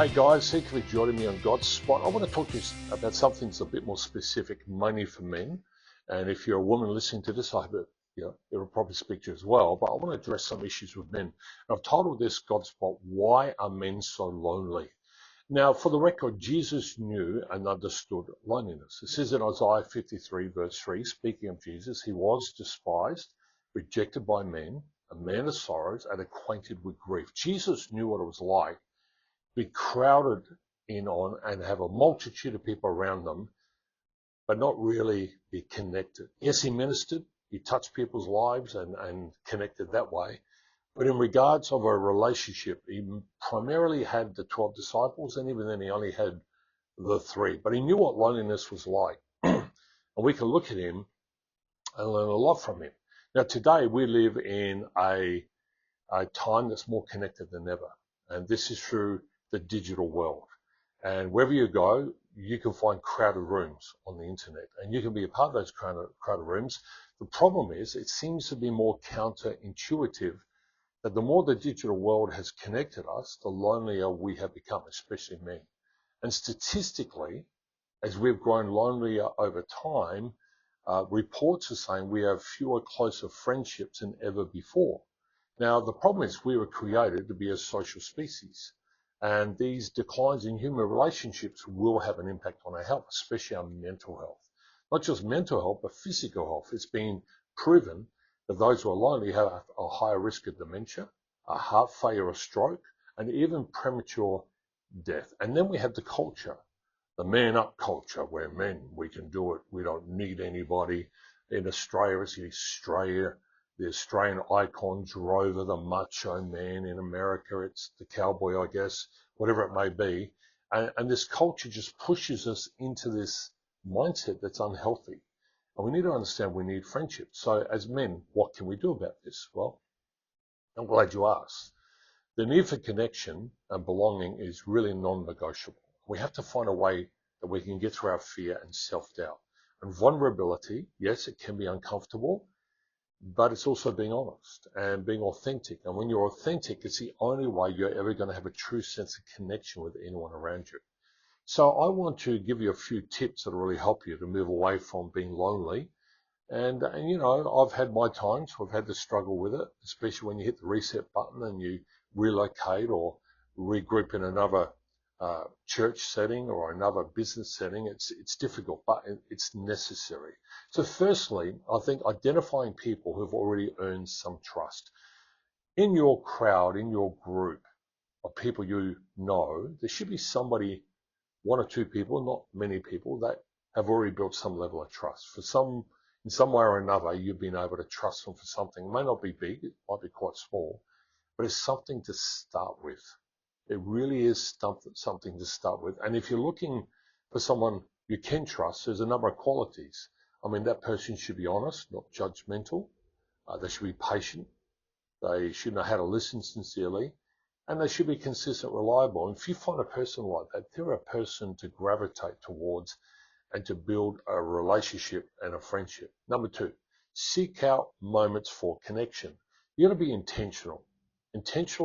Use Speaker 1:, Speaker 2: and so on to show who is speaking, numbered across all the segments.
Speaker 1: Hey guys, thank you for joining me on Godspot. I want to talk to you about something that's a bit more specific, mainly for men. And if you're a woman listening to this, I hope it'll probably speak to you as well. But I want to address some issues with men. And I've titled this Godspot, Why Are Men So Lonely? Now, for the record, Jesus knew and understood loneliness. It says in Isaiah 53, verse 3, speaking of Jesus, he was despised, rejected by men, a man of sorrows, and acquainted with grief. Jesus knew what it was like to be crowded in on and have a multitude of people around them, but not really be connected. Yes, he ministered, he touched people's lives and connected that way. But in regards of a relationship, he primarily had the 12 disciples, and even then he only had the 3. But he knew what loneliness was like. And we can look at him and learn a lot from him. Now, today we live in a time that's more connected than ever. And this is through the digital world. And wherever you go, you can find crowded rooms on the internet. And you can be a part of those crowded rooms. The problem is, it seems to be more counterintuitive that the more the digital world has connected us, the lonelier we have become, especially men. And statistically, as we've grown lonelier over time, reports are saying we have fewer closer friendships than ever before. Now, the problem is we were created to be a social species. And these declines in human relationships will have an impact on our health, especially our mental health. Not just mental health, but physical health. It's been proven that those who are lonely have a higher risk of dementia, a heart failure, a stroke, and even premature death. And then we have the culture, the man up culture, where men, we can do it, we don't need anybody. In Australia, it's the Australian icons, Rover, the macho man. In America, it's the cowboy, I guess, whatever it may be. And this culture just pushes us into this mindset that's unhealthy. And we need to understand we need friendship. So as men, what can we do about this? Well, I'm glad you asked. The need for connection and belonging is really non-negotiable. We have to find a way that we can get through our fear and self-doubt. And vulnerability, yes, it can be uncomfortable, but it's also being honest and being authentic. And when you're authentic, it's the only way you're ever going to have a true sense of connection with anyone around you. So I want to give you a few tips that will really help you to move away from being lonely. And you know, I've had my times. I've had to struggle with it, especially when you hit the reset button and you relocate or regroup in another church setting or another business setting. It's difficult, but it's necessary. So firstly, I think identifying people who've already earned some trust. In your crowd, in your group of people you know, there should be somebody, 1 or 2 people, not many people, that have already built some level of trust. In some way or another, you've been able to trust them for something. It may not be big, it might be quite small, but it's something to start with. It really is something to start with. And if you're looking for someone you can trust, there's a number of qualities. I mean, that person should be honest, not judgmental. They should be patient. They should know how to listen sincerely. And they should be consistent, reliable. And if you find a person like that, they're a person to gravitate towards and to build a relationship and a friendship. Number 2, seek out moments for connection. You got to be intentional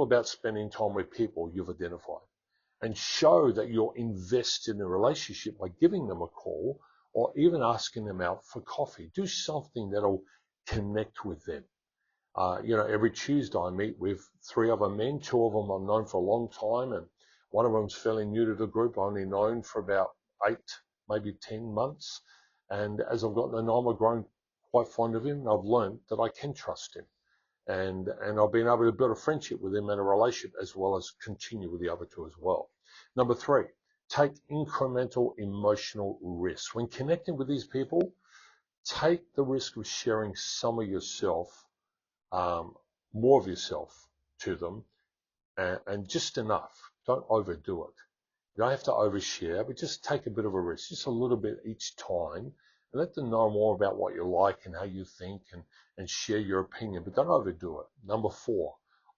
Speaker 1: about spending time with people you've identified, and show that you're invested in a relationship by giving them a call or even asking them out for coffee. Do something that'll connect with them. Every Tuesday I meet with 3 other men. 2 of them I've known for a long time, and one of them's fairly new to the group, only known for about 8, maybe 10 months. And as I've gotten to know him, I've grown quite fond of him, and I've learned that I can trust him. And I've been able to build a friendship with him and a relationship, as well as continue with the other 2 as well. Number 3, take incremental emotional risks. When connecting with these people, take the risk of sharing some of yourself, more of yourself to them, and just enough. Don't overdo it. You don't have to overshare, but just take a bit of a risk, just a little bit each time, and let them know more about what you like and how you think, and share your opinion, but don't overdo it. Number 4,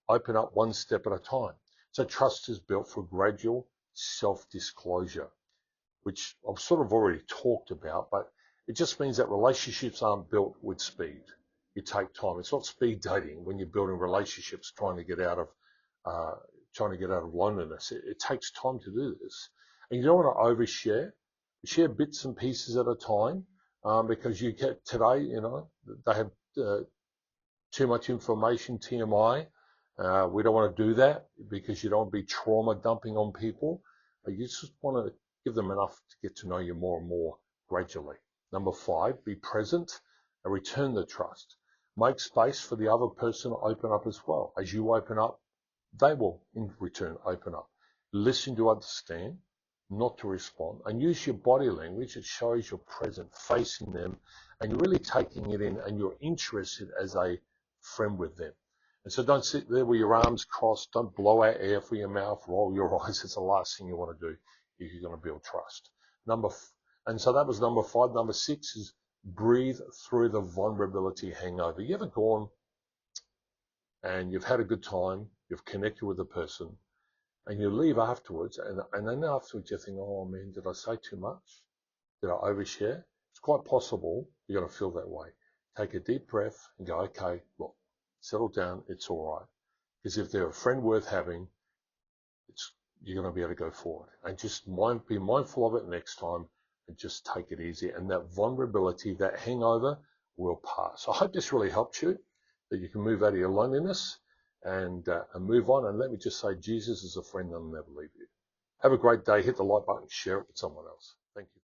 Speaker 1: open up one step at a time. So trust is built for gradual self-disclosure, which I've sort of already talked about, but it just means that relationships aren't built with speed. You take time. It's not speed dating when you're building relationships, trying to get out of trying to get out of loneliness. It takes time to do this. And you don't want to overshare. Share bits and pieces at a time, because you get today, they have too much information, TMI. We don't want to do that because you don't want to be trauma dumping on people. You just want to give them enough to get to know you more and more gradually. Number 5, be present and return the trust. Make space for the other person to open up as well. As you open up, they will in return open up. Listen to understand, not to respond, and use your body language. It shows you're present, facing them, and you're really taking it in, and you're interested as a friend with them. And so don't sit there with your arms crossed, don't blow out air for your mouth, roll your eyes. It's the last thing you want to do if you're going to build trust. And so that was number 5. Number 6 is breathe through the vulnerability hangover. You ever gone and you've had a good time, you've connected with a person, and you leave afterwards, and then afterwards you think, oh man, did I say too much? Did I overshare? It's quite possible you're going to feel that way. Take a deep breath and go, okay, look, settle down, it's all right. Because if they're a friend worth having, you're going to be able to go forward. And just be mindful of it next time, and just take it easy. And that vulnerability, that hangover will pass. I hope this really helped you, that you can move out of your loneliness and move on. And let me just say, Jesus is a friend that'll never leave you. Have a great day. Hit the like button, share it with someone else. Thank you.